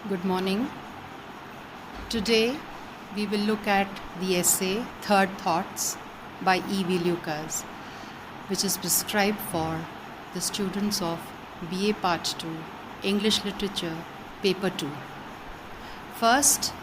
Good morning. Today we will look at the essay Third Thoughts by E.V. Lucas, which is prescribed for the students of BA Part 2, English Literature, Paper 2. First,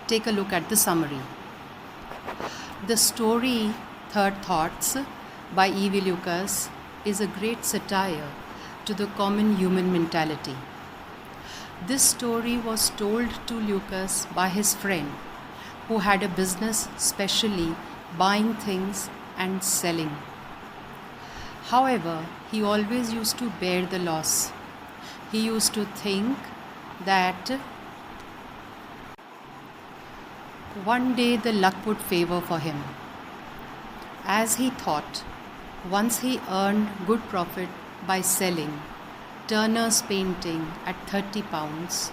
take a look at the summary. The story Third Thoughts by E.V. Lucas is a great satire to the common human mentality. This story was told to Lucas by his friend who had a business specially buying things and selling. However, he always used to bear the loss. He used to think that one day the luck would favor for him. As he thought, once he earned good profit by selling Turner's painting at £30,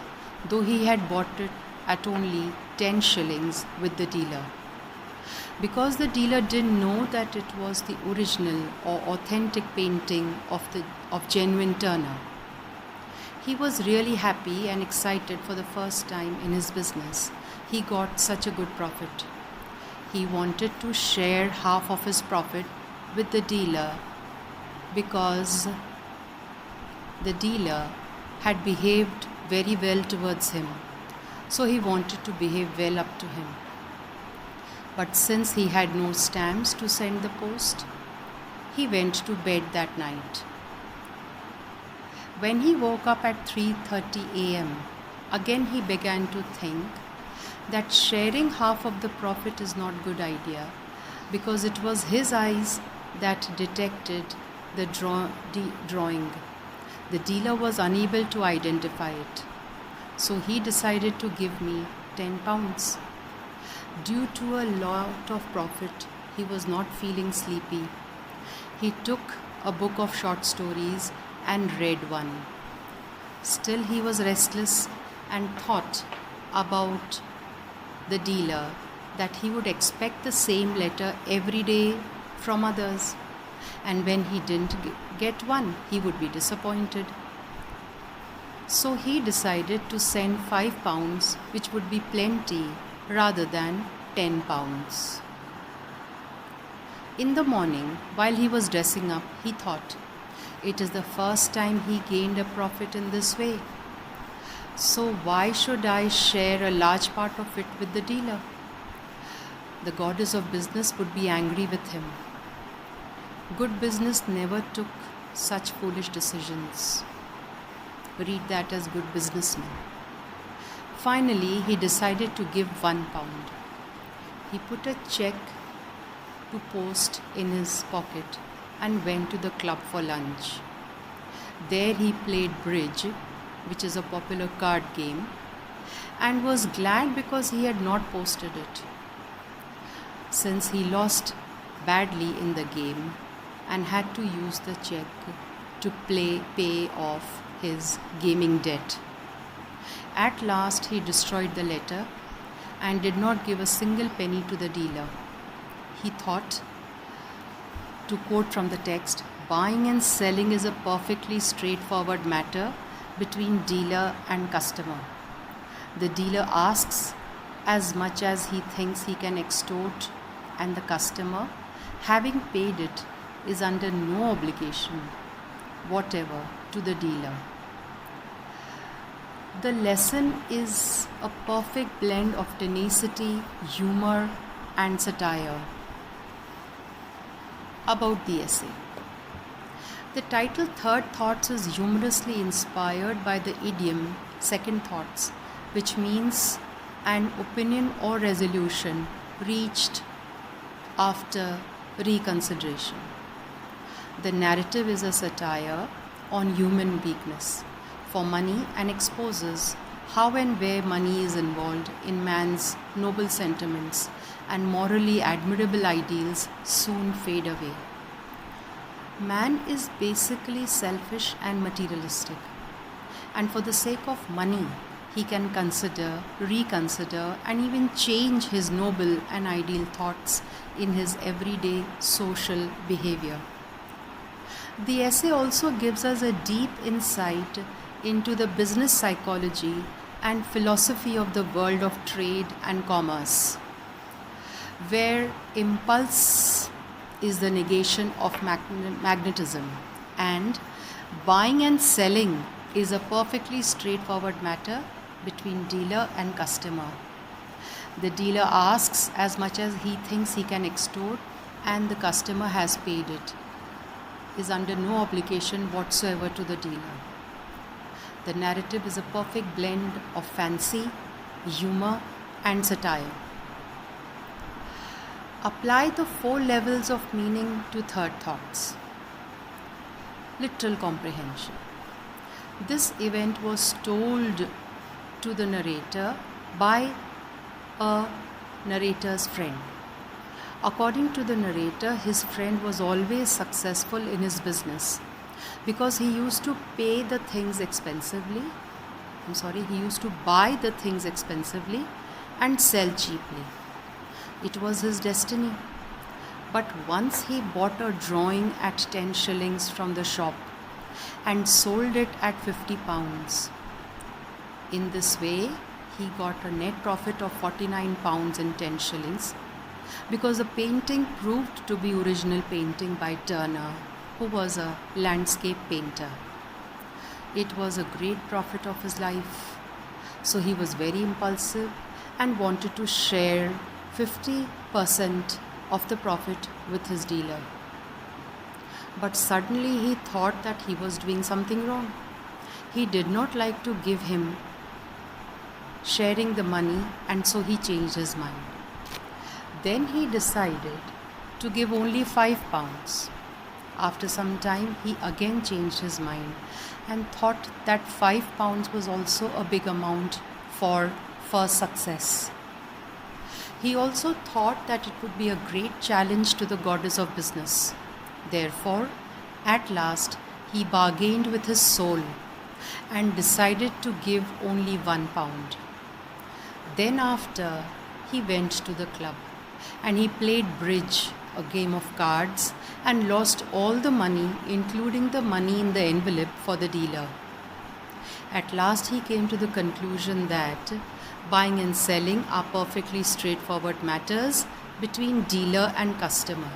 though he had bought it at only 10 shillings with the dealer. Because the dealer didn't know that it was the original or authentic painting of genuine Turner. He was really happy and excited for the first time in his business. He got such a good profit. He wanted to share half of his profit with the dealer because the dealer had behaved very well towards him, so he wanted to behave well up to him. But since he had no stamps to send the post, he went to bed that night. When he woke up at 3:30 a.m., again he began to think that sharing half of the profit is not a good idea because it was his eyes that detected the drawing. The dealer was unable to identify it, so he decided to give me £10. Due to a lot of profit, he was not feeling sleepy. He took a book of short stories and read one. Still, he was restless and thought about the dealer that he would expect the same letter every day from others. And when he didn't get one, he would be disappointed. So he decided to send £5, which would be plenty, rather than £10. In the morning, while he was dressing up, he thought, it is the first time he gained a profit in this way. So why should I share a large part of it with the dealer? The goddess of business would be angry with him. Good business never took such foolish decisions. Read that as good businessman. Finally, he decided to give £1. He put a check to post in his pocket and went to the club for lunch. There he played bridge, which is a popular card game, and was glad because he had not posted it. Since he lost badly in the game, and had to use the check to pay off his gaming debt. At last, he destroyed the letter and did not give a single penny to the dealer. He thought, to quote from the text, buying and selling is a perfectly straightforward matter between dealer and customer. The dealer asks as much as he thinks he can extort, and the customer, having paid it, is under no obligation whatever to the dealer. The lesson is a perfect blend of tenacity, humor, and satire. About the essay. The title Third Thoughts is humorously inspired by the idiom second thoughts, which means an opinion or resolution reached after reconsideration. The narrative is a satire on human weakness for money and exposes how and where money is involved in man's noble sentiments and morally admirable ideals soon fade away. Man is basically selfish and materialistic, and for the sake of money, he can consider, reconsider, and even change his noble and ideal thoughts in his everyday social behavior. The essay also gives us a deep insight into the business psychology and philosophy of the world of trade and commerce, where impulse is the negation of magnetism and buying and selling is a perfectly straightforward matter between dealer and customer. The dealer asks as much as he thinks he can extort, and the customer has paid it, is under no obligation whatsoever to the dealer. The narrative is a perfect blend of fancy, humor, and satire. Apply the 4 levels of meaning to third thoughts. Literal comprehension. This event was told to the narrator by a narrator's friend. According to the narrator, his friend was always successful in his business because he used to pay the things expensively. He used to buy the things expensively and sell cheaply. It was his destiny. But once he bought a drawing at 10 shillings from the shop and sold it at 50 pounds. In this way, he got a net profit of 49 pounds and 10 shillings because the painting proved to be original painting by Turner, who was a landscape painter. It was a great profit of his life. So he was very impulsive and wanted to share 50% of the profit with his dealer. But suddenly he thought that he was doing something wrong. He did not like to give him sharing the money, and so he changed his mind. Then he decided to give only 5 pounds. After some time, he again changed his mind and thought that 5 pounds was also a big amount for first success. He also thought that it would be a great challenge to the goddess of business. Therefore, at last, he bargained with his soul and decided to give only 1 pound. Then after, he went to the club and he played bridge, a game of cards, and lost all the money, including the money in the envelope for the dealer. At last he came to the conclusion that buying and selling are perfectly straightforward matters between dealer and customer.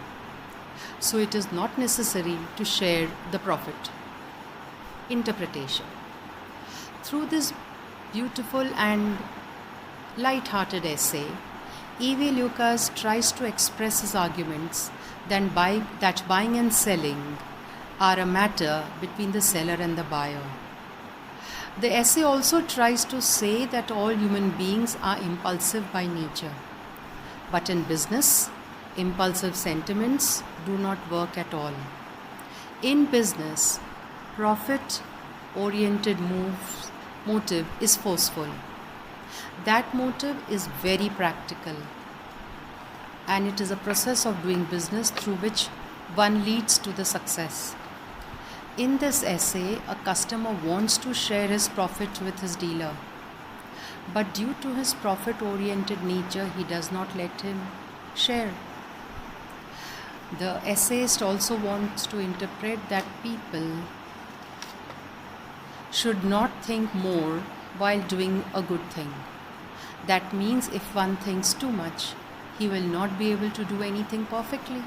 So it is not necessary to share the profit. Interpretation. Through this beautiful and light-hearted essay, E.V. Lucas tries to express his arguments that buying and selling are a matter between the seller and the buyer. The essay also tries to say that all human beings are impulsive by nature. But in business, impulsive sentiments do not work at all. In business, profit-oriented motive is forceful. That motive is very practical, and it is a process of doing business through which one leads to the success. In this essay, a customer wants to share his profit with his dealer, but due to his profit-oriented nature, he does not let him share. The essayist also wants to interpret that people should not think more while doing a good thing. That means if one thinks too much, he will not be able to do anything perfectly.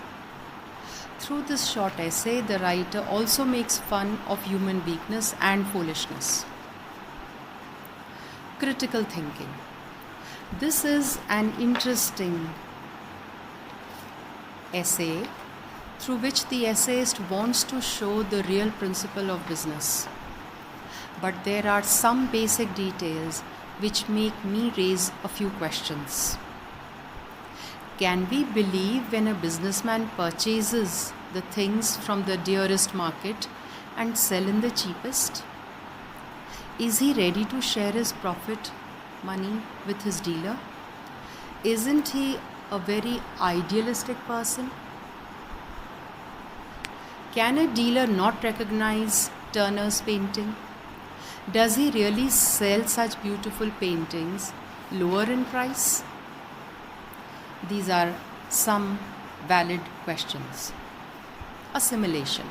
Through this short essay, the writer also makes fun of human weakness and foolishness. Critical thinking. This is an interesting essay through which the essayist wants to show the real principle of business. But there are some basic details which make me raise a few questions. Can we believe when a businessman purchases the things from the dearest market and sell in the cheapest? Is he ready to share his profit money with his dealer? Isn't he a very idealistic person? Can a dealer not recognize Turner's painting? Does he really sell such beautiful paintings lower in price? These are some valid questions. Assimilation.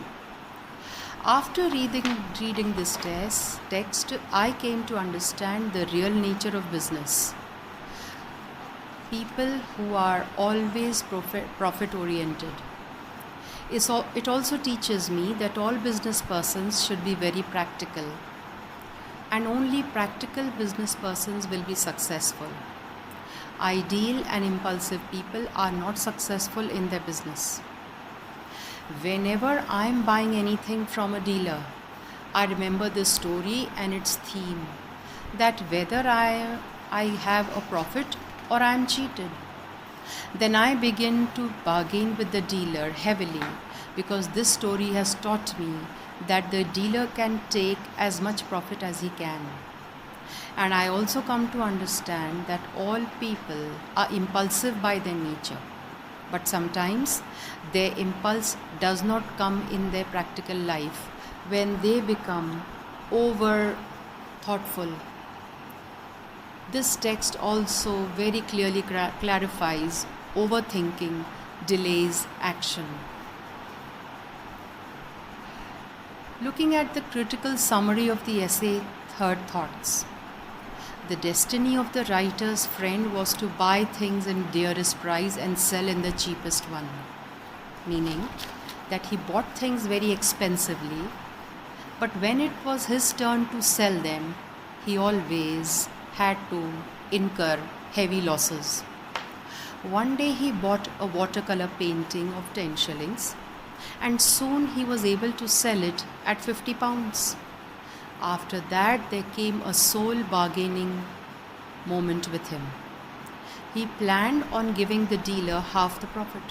After reading this text, I came to understand the real nature of business. People who are always profit oriented. It also teaches me that all business persons should be very practical, and only practical business persons will be successful. Ideal and impulsive people are not successful in their business. Whenever I am buying anything from a dealer, I remember this story and its theme, that whether I have a profit or I am cheated. Then I begin to bargain with the dealer heavily, because this story has taught me that the dealer can take as much profit as he can. And I also come to understand that all people are impulsive by their nature, but sometimes their impulse does not come in their practical life when they become over thoughtful. This text also very clearly clarifies overthinking delays action. Looking at the critical summary of the essay, Third Thoughts. The destiny of the writer's friend was to buy things in dearest price and sell in the cheapest one. Meaning that he bought things very expensively, but when it was his turn to sell them, he always had to incur heavy losses. One day he bought a watercolor painting of 10 shillings, and soon he was able to sell it at 50 pounds. After that, there came a soul bargaining moment with him. He planned on giving the dealer half the profit.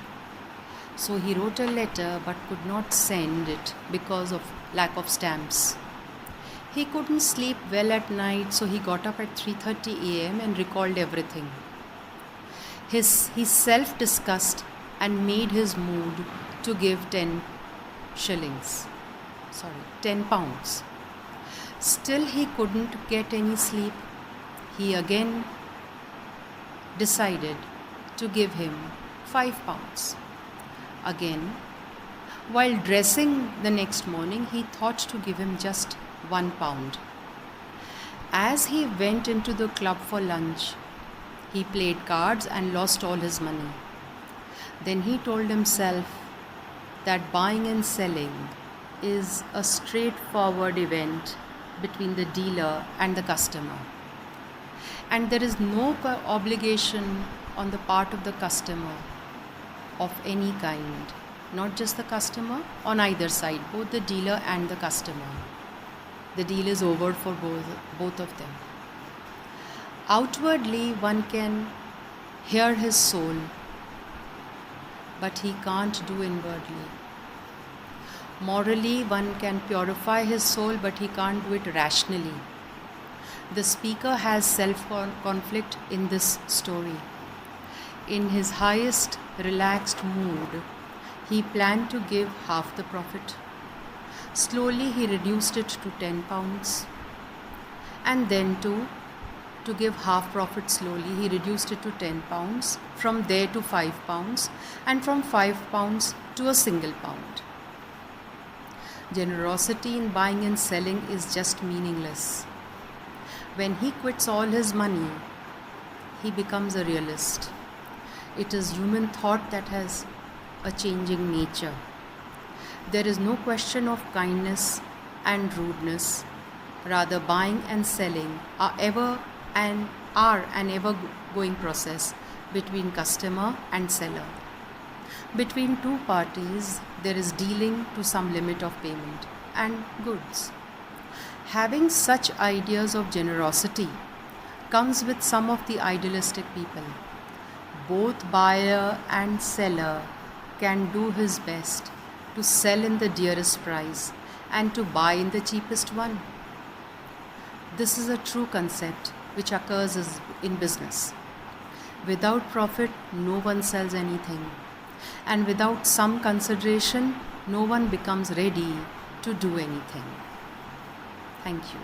So he wrote a letter but could not send it because of lack of stamps. He couldn't sleep well at night, so he got up at 3:30 a.m. and recalled everything. He self-discussed and made his mood to give 10 pounds. Still he couldn't get any sleep. He again decided to give him 5 pounds. Again, while dressing the next morning, he thought to give him just 1 pound. As he went into the club for lunch, he played cards and lost all his money. Then he told himself that buying and selling is a straightforward event between the dealer and the customer, and there is no obligation on the part of the customer of any kind, not just the customer, on either side, both the dealer and the customer. The deal is over for both of them. Outwardly one can hear his soul, but he can't do inwardly. Morally, one can purify his soul, but he can't do it rationally. The speaker has self-conflict in this story. In his highest relaxed mood, he planned to give half the profit. Slowly he reduced it to 10 pounds. And then to give half profit slowly, he reduced it to 10 pounds, from there to 5 pounds, and from 5 pounds to a single pound. Generosity in buying and selling is just meaningless. When he quits all his money, he becomes a realist. It is human thought that has a changing nature. There is no question of kindness and rudeness. Rather, buying and selling are an ever-going process between customer and seller. Between two parties, there is dealing to some limit of payment and goods. Having such ideas of generosity comes with some of the idealistic people. Both buyer and seller can do his best to sell in the dearest price and to buy in the cheapest one. This is a true concept which occurs in business. Without profit, no one sells anything. And without some consideration, no one becomes ready to do anything. Thank you.